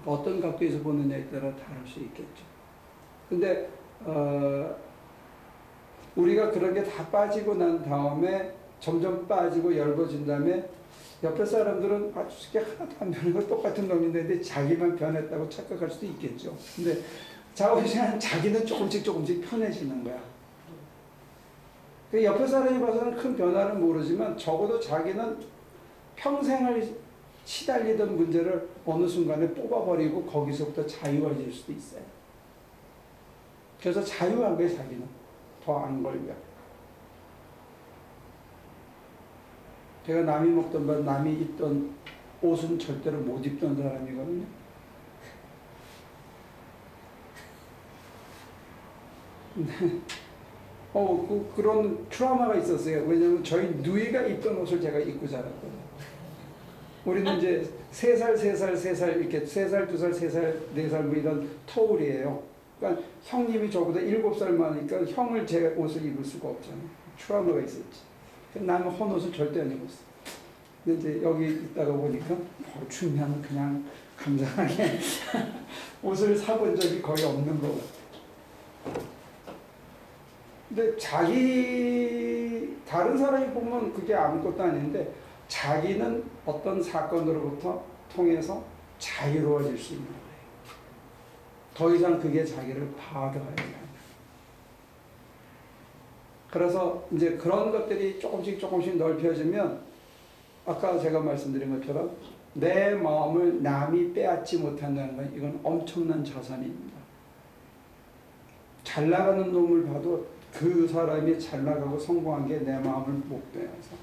어떤 각도에서 보느냐에 따라 다를 수 있겠죠. 근데 우리가 그런 게 다 빠지고 난 다음에 점점 빠지고 엷어진 다음에 옆에 사람들은 저게 하나도 안 변하고 똑같은 놈인데 자기만 변했다고 착각할 수도 있겠죠. 근데 자오시한 자기는 조금씩 편해지는 거야. 옆에 사람이 봐서는 큰 변화는 모르지만 적어도 자기는 평생을 시달리던 문제를 어느 순간에 뽑아버리고 거기서부터 자유해질 수도 있어요. 그래서 자유한 거예요, 자기는. 더 안 걸려. 제가 남이 먹던 밥, 남이 입던 옷은 절대로 못 입던 사람이거든요. 그런 트라우마가 있었어요. 왜냐면 저희 누이가 입던 옷을 제가 입고 자랐거든요. 우리는 이제 3살, 이렇게 3살, 2살, 3살, 4살 뭐 이런 터울이에요. 그러니까 형님이 저보다 7살 많으니까 형을 제 옷을 입을 수가 없잖아요. 트라우마가 있었지. 나는 헌옷을 절대 안 입었어. 근데 이제 여기 있다가 보니까 춥면 그냥 감사하게 옷을 사본 적이 거의 없는 것 같아요. 근데 다른 사람이 보면 그게 아무것도 아닌데 자기는 어떤 사건으로부터 통해서 자유로워질 수 있는 거예요. 더 이상 그게 자기를 파괴하지 않아요. 그래서 이제 그런 것들이 조금씩 넓혀지면 아까 제가 말씀드린 것처럼 내 마음을 남이 빼앗지 못한다는 건 이건 엄청난 자산입니다. 잘 나가는 놈을 봐도 그 사람이 잘 나가고 성공한 게 내 마음을 못 빼앗아.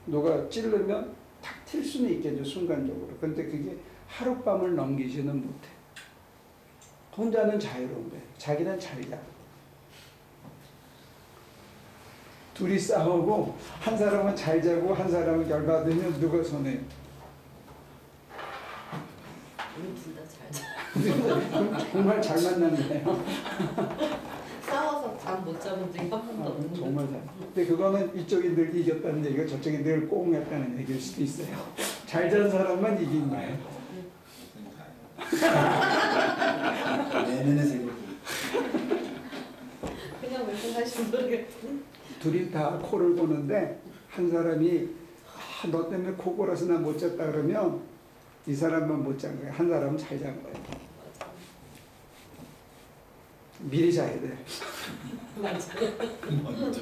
누가 찌르면 탁 튈 수는 있겠죠, 순간적으로. 근데 그게 하룻밤을 넘기지는 못해. 혼자는 자유로운 거예요. 자기는 잘 자. 둘이 싸우고 한 사람은 잘 자고 한 사람은 열받으면 누가 손해요? 우리 둘 다 잘 자. 정말 잘 만났네요. 싸워서 잠 못 자본 적이 한 번도 없는데. 정말 잘. 근데 그거는 이쪽이 늘 이겼다는 얘기가 저쪽이 늘 꽁했다는 얘기일 수도 있어요. 잘 잔 사람만 이긴 거예요. 내년에 세계. 사실 모르겠고. 둘이 다 코를 고는데 한 사람이 너 때문에 코 골아서 나 못 잤다 그러면 이 사람만 못 잔 거야. 한 사람은 잘 잔 거야. 미리 자야 돼. 먼저.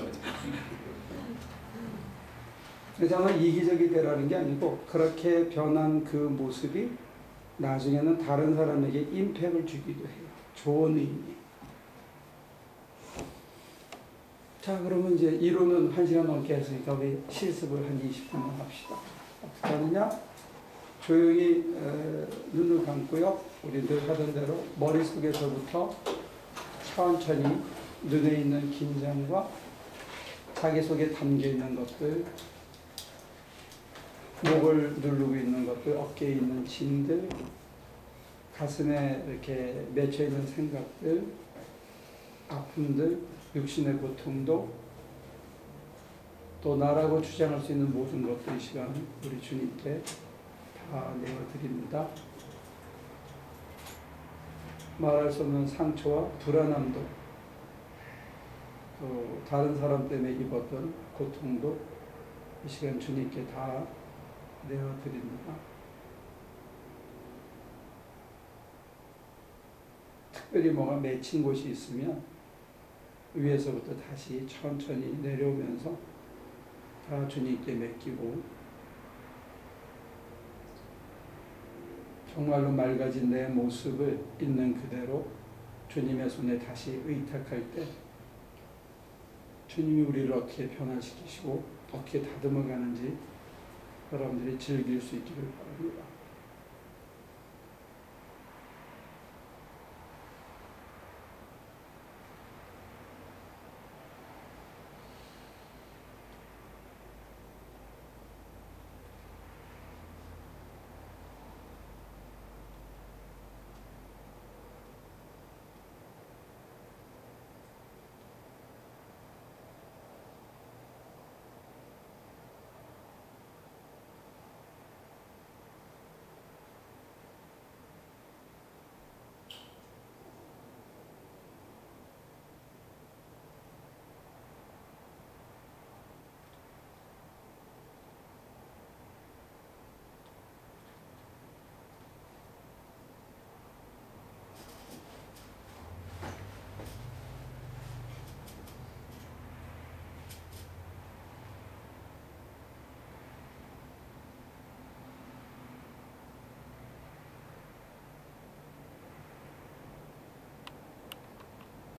저는 이기적이 되라는 게 아니고 그렇게 변한 그 모습이 나중에는 다른 사람에게 임팩을 주기도 해요. 좋은 의미. 자, 그러면 이제 이론은 1시간 넘게 했으니까 우리 실습을 한 20분만 합시다. 어떻게 하느냐? 조용히 눈을 감고요. 우리 늘 하던 대로 머릿속에서부터 천천히 눈에 있는 긴장과 자기 속에 담겨 있는 것들, 목을 누르고 있는 것들, 어깨에 있는 짐들, 가슴에 이렇게 맺혀 있는 생각들, 아픔들, 육신의 고통도 또 나라고 주장할 수 있는 모든 것들 이 시간 우리 주님께 다 내어드립니다. 말할 수 없는 상처와 불안함도 또 다른 사람 때문에 입었던 고통도 이 시간 주님께 다 내어드립니다. 특별히 뭐가 맺힌 곳이 있으면 위에서부터 다시 천천히 내려오면서 다 주님께 맡기고 정말로 맑아진 내 모습을 있는 그대로 주님의 손에 다시 의탁할 때 주님이 우리를 어떻게 변화시키시고 어떻게 다듬어 가는지 여러분들이 즐길 수 있기를 바랍니다.